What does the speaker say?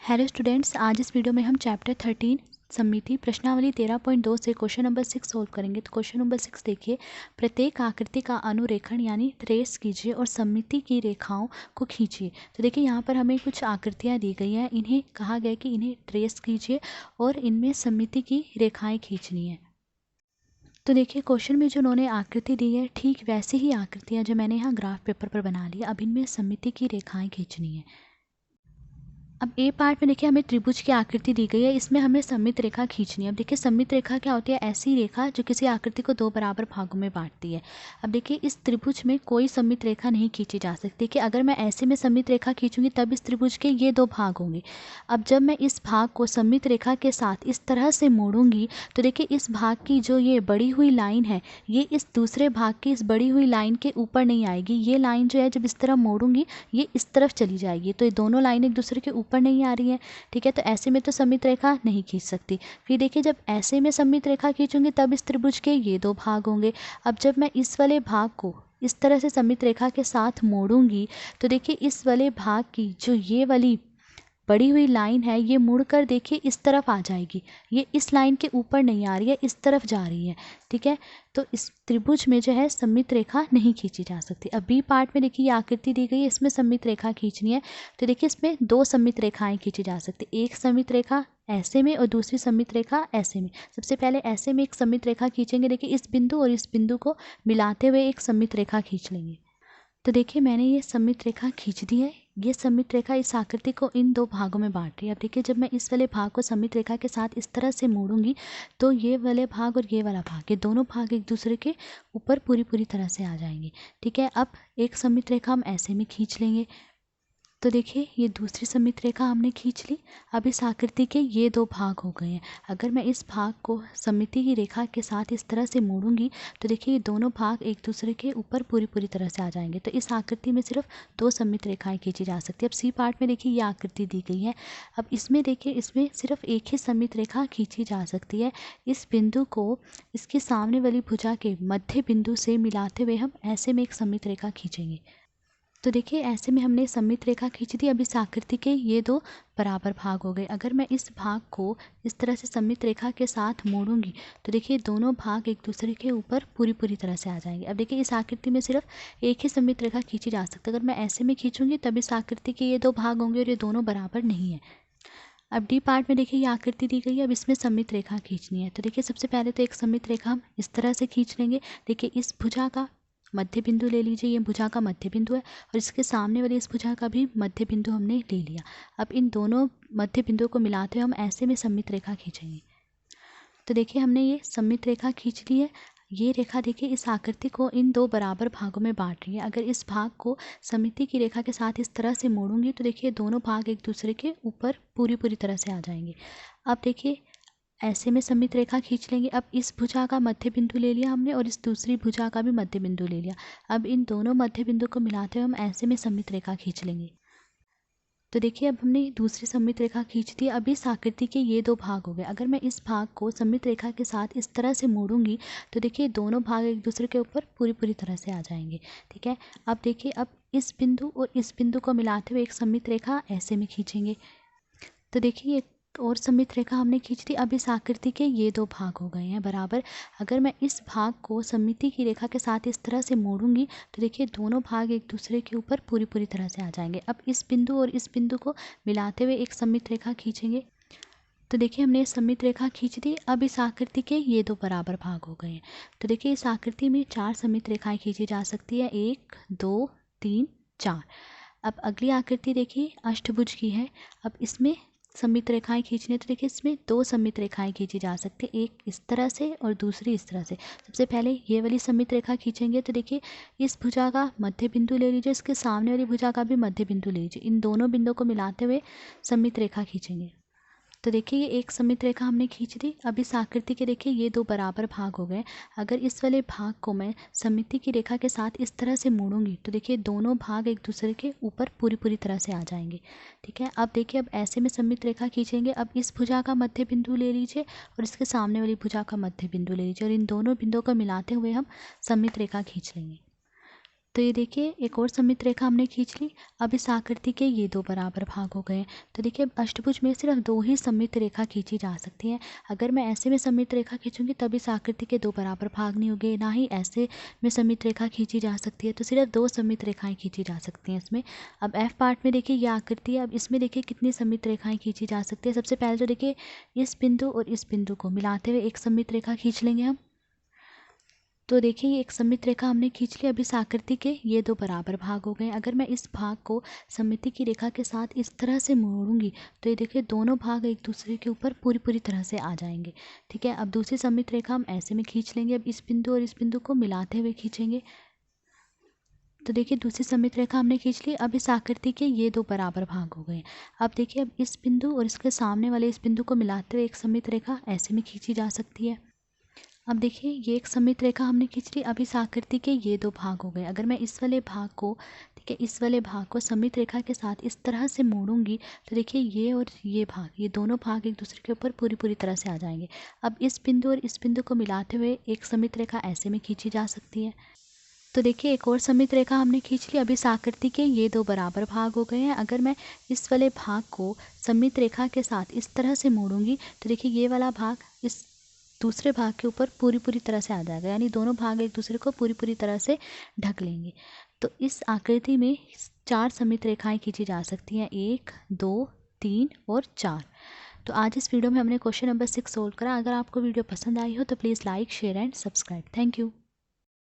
Hello students, आज इस video में हम चैप्टर 13 सममिति प्रश्नावली 13.2 से क्वेश्चन नंबर 6 सोल्व करेंगे। तो क्वेश्चन नंबर 6 देखिए, प्रत्येक आकृति का अनुरेखण यानी ट्रेस कीजिए और सममिति की रेखाओं को खींचिए। तो देखिए यहाँ पर हमें कुछ आकृतियाँ दी गई हैं, इन्हें कहा गया है कि इन्हें ट्रेस कीजिए और इनमें सममिति की रेखाएँ खींचनी है। तो देखिए क्वेश्चन में जो उन्होंने आकृति दी है, ठीक वैसी ही आकृतियाँ जो मैंने यहाँ ग्राफ पेपर पर बना ली। अब इनमें सममिति की रेखाएँ खींचनी है। अब ए पार्ट में देखिए हमें त्रिभुज की आकृति दी गई है, इसमें हमें सममित रेखा खींचनी है। अब देखिए सममित रेखा क्या होती है? ऐसी रेखा जो किसी आकृति को दो बराबर भागों में बांटती है। अब देखिए इस त्रिभुज में कोई सममित रेखा नहीं खींची जा सकती कि अगर मैं ऐसे में सममित रेखा खींचूंगी तब इस त्रिभुज के ये दो भाग होंगे। अब जब मैं इस भाग को सममित रेखा के साथ इस तरह से मोड़ूंगी तो देखिए इस भाग की जो ये बड़ी हुई लाइन है, ये इस दूसरे भाग की इस बड़ी हुई लाइन के ऊपर नहीं आएगी। ये लाइन जो है जब इस तरह मोड़ूंगी ये इस तरफ चली जाएगी, तो ये दोनों लाइन एक दूसरे के ऊपर नहीं आ रही है। ठीक है, तो ऐसे में तो सममित रेखा नहीं खींच सकती। फिर देखिए जब ऐसे में सममित रेखा खींचूंगी तब इस त्रिभुज के ये दो भाग होंगे। अब जब मैं इस वाले भाग को इस तरह से सममित रेखा के साथ मोड़ूंगी तो देखिए इस वाले भाग की जो ये वाली बड़ी हुई लाइन है ये मुड़कर देखिए इस तरफ आ जाएगी। ये इस लाइन के ऊपर नहीं आ रही है, इस तरफ जा रही है। ठीक है, तो इस त्रिभुज में जो है सममित रेखा नहीं खींची जा सकती। अब बी पार्ट में देखिए ये आकृति दी गई है, इसमें सममित रेखा खींचनी है। तो देखिए इसमें दो सममित रेखाएं खींची जा सकती, एक सममित रेखा ऐसे में और दूसरी सममित रेखा ऐसे में। सबसे पहले ऐसे में एक सममित रेखा खींचेंगे। देखिए इस बिंदु और इस बिंदु को मिलाते हुए एक सममित रेखा खींच लेंगे। तो देखिए मैंने ये सममित रेखा खींच दी है। ये सममित रेखा इस आकृति को इन दो भागों में बांट रही है। अब देखिए जब मैं इस वाले भाग को सममित रेखा के साथ इस तरह से मोड़ूंगी तो ये वाले भाग और ये वाला भाग, ये दोनों भाग एक दूसरे के ऊपर पूरी तरह से आ जाएंगे। ठीक है, अब एक सममित रेखा हम ऐसे में खींच लेंगे। तो देखिए ये दूसरी सममित रेखा हमने खींच ली। अब इस आकृति के ये दो भाग हो गए हैं। अगर मैं इस भाग को सममिति की रेखा के साथ इस तरह से मोड़ूंगी तो देखिए ये दोनों भाग एक दूसरे के ऊपर पूरी तरह से आ जाएंगे। तो इस आकृति में सिर्फ दो सममित रेखाएं खींची जा सकती है। अब सी पार्ट में देखिए ये आकृति दी गई है। अब इसमें देखिए इसमें सिर्फ एक ही सममित रेखा खींची जा सकती है। इस बिंदु को इसके सामने वाली भुजा के मध्य बिंदु से मिलाते हुए हम ऐसे में एक सममित रेखा खींचेंगे। तो देखिए ऐसे में हमने सममित रेखा खींच दी। अब इस आकृति के ये दो बराबर भाग हो गए। अगर मैं इस भाग को इस तरह से सममित रेखा के साथ मोड़ूंगी तो देखिए दोनों भाग एक दूसरे के ऊपर पूरी तरह से आ जाएंगे। अब देखिए इस आकृति में सिर्फ एक ही सममित रेखा खींची जा सकती है। अगर मैं ऐसे में खींचूंगी तब इस आकृति के ये दो भाग होंगे और ये दोनों बराबर नहीं है। अब डी पार्ट में देखिए ये आकृति दी गई है। अब इसमें सममित रेखा खींचनी है। तो देखिए सबसे पहले तो एक सममित रेखा हम इस तरह से खींच लेंगे। देखिए इस भुजा का मध्य बिंदु ले लीजिए, ये भुजा का मध्य बिंदु है और इसके सामने वाली इस भुजा का भी मध्य बिंदु हमने ले लिया। अब इन दोनों मध्य बिंदुओं को मिलाते हुए हम ऐसे में सममित रेखा खींचेंगे। तो देखिए हमने ये सममित रेखा खींच ली है। ये रेखा देखिए इस आकृति को इन दो बराबर भागों में बांट रही है। अगर इस भाग को सममिति की रेखा के साथ इस तरह से मोड़ूंगी तो देखिए दोनों भाग एक दूसरे के ऊपर पूरी तरह से आ जाएंगे। अब देखिए ऐसे में सममित रेखा खींच लेंगे। अब इस भुजा का मध्य बिंदु ले लिया हमने और इस दूसरी भुजा का भी मध्य बिंदु ले लिया। अब इन दोनों मध्य बिंदु को मिलाते हुए हम ऐसे में सममित रेखा खींच लेंगे। तो देखिए अब हमने दूसरी सममित रेखा खींच दी। अब इस आकृति के ये दो भाग हो गए। अगर मैं इस भाग को सममित रेखा के साथ इस तरह से मोड़ूंगी तो देखिए दोनों भाग एक दूसरे के ऊपर पूरी तरह से आ जाएंगे। ठीक है, अब देखिए अब इस बिंदु और इस बिंदु को मिलाते हुए एक सममित रेखा ऐसे में खींचेंगे। तो देखिए और सममित रेखा हमने खींच दी। अब इस आकृति के ये दो भाग हो गए हैं बराबर। अगर मैं इस भाग को सममिति की रेखा के साथ इस तरह से मोड़ूंगी तो देखिए दोनों भाग एक दूसरे के ऊपर पूरी तरह से आ जाएंगे। अब इस बिंदु और इस बिंदु को मिलाते हुए एक सममित रेखा खींचेंगे। तो देखिए हमने सममित रेखा खींच दी। अब इस आकृति के ये दो बराबर भाग हो गए हैं। तो देखिए इस आकृति में चार सममित रेखाएं खींची जा सकती है, 1 2 3 4। अब अगली आकृति देखिए अष्टभुज की है। अब इसमें सममित रेखाएं खींचनी है। तो देखिए इसमें दो सममित रेखाएं खींची जा सकती है, एक इस तरह से और दूसरी इस तरह से। सबसे पहले ये वाली सममित रेखा खींचेंगे। तो देखिए इस भुजा का मध्य बिंदु ले लीजिए, इसके सामने वाली भुजा का भी मध्य बिंदु ले लीजिए। इन दोनों बिंदुओं को मिलाते हुए सममित रेखा खींचेंगे। तो देखिए ये एक सममित रेखा हमने खींच दी। अब इस आकृति के देखिए ये दो बराबर भाग हो गए। अगर इस वाले भाग को मैं सममिति की रेखा के साथ इस तरह से मोड़ूंगी तो देखिए दोनों भाग एक दूसरे के ऊपर पूरी तरह से आ जाएंगे। ठीक है, अब देखिए अब ऐसे में सममित रेखा खींचेंगे। अब इस भुजा का मध्य बिंदु ले लीजिए और इसके सामने वाली भुजा का मध्य बिंदु ले लीजिए और इन दोनों बिंदुओं को मिलाते हुए हम सममित रेखा खींच लेंगे। तो ये देखिए एक और सममित रेखा हमने खींच ली। अब इस आकृति के ये दो बराबर भाग हो गए हैं। तो देखिए अष्टभुज में सिर्फ दो ही सममित रेखा खींची जा सकती हैं। अगर मैं ऐसे में सममित रेखा खींचूंगी तब इस आकृति के दो बराबर भाग नहीं होंगे, ना ही ऐसे में सममित रेखा खींची जा सकती है। तो सिर्फ दो सममित रेखाएं खींची जा सकती हैं इसमें। अब एफ पार्ट में देखिए ये आकृति है। अब इसमें देखिए कितनी सममित रेखाएं खींची जा सकती है। सबसे पहले तो देखिए इस बिंदु और इस बिंदु को मिलाते हुए एक सममित रेखा खींच लेंगे हम। तो देखिए ये एक सममित रेखा हमने खींच ली। अब इस आकृति के ये दो बराबर भाग हो गए। अगर मैं इस भाग को सममिति की रेखा के साथ इस तरह से मोड़ूंगी तो ये देखिए दोनों भाग एक दूसरे के ऊपर पूरी तरह से आ जाएंगे। ठीक है, अब दूसरी सममित रेखा हम ऐसे में खींच लेंगे। अब इस बिंदु और इस बिंदु को मिलाते हुए खींचेंगे। तो देखिए दूसरी सममित रेखा हमने खींच ली। अब इस आकृति के ये दो बराबर भाग हो गए। अब देखिए अब इस बिंदु और इसके सामने वाले इस बिंदु को मिलाते हुए एक सममित रेखा ऐसे में खींची जा सकती है। अब देखिए ये एक सममित रेखा हमने खींच ली। अब इस आकृति के ये दो भाग हो गए। अगर मैं इस वाले भाग को, ठीक है, इस वाले भाग को सममित रेखा के साथ इस तरह से मोड़ूंगी तो देखिए ये और ये भाग, ये दोनों भाग एक दूसरे के ऊपर पूरी तरह से आ जाएंगे। अब इस बिंदु और इस बिंदु को मिलाते हुए एक सममित रेखा ऐसे में खींची जा सकती है। तो देखिए एक और सममित रेखा हमने खींच ली। अब इस आकृति के ये दो बराबर भाग हो गए हैं। अगर मैं इस वाले भाग को सममित रेखा के साथ इस तरह से मोड़ूंगी तो देखिए ये वाला भाग इस दूसरे भाग के ऊपर पूरी तरह से आ जाएगा, यानी दोनों भाग एक दूसरे को पूरी तरह से ढक लेंगे। तो इस आकृति में चार सममित रेखाएं खींची जा सकती हैं, 1, 2, 3 और 4। तो आज इस वीडियो में हमने क्वेश्चन नंबर 6 सोल्व करा। अगर आपको वीडियो पसंद आई हो तो please like, share and subscribe. Thank you.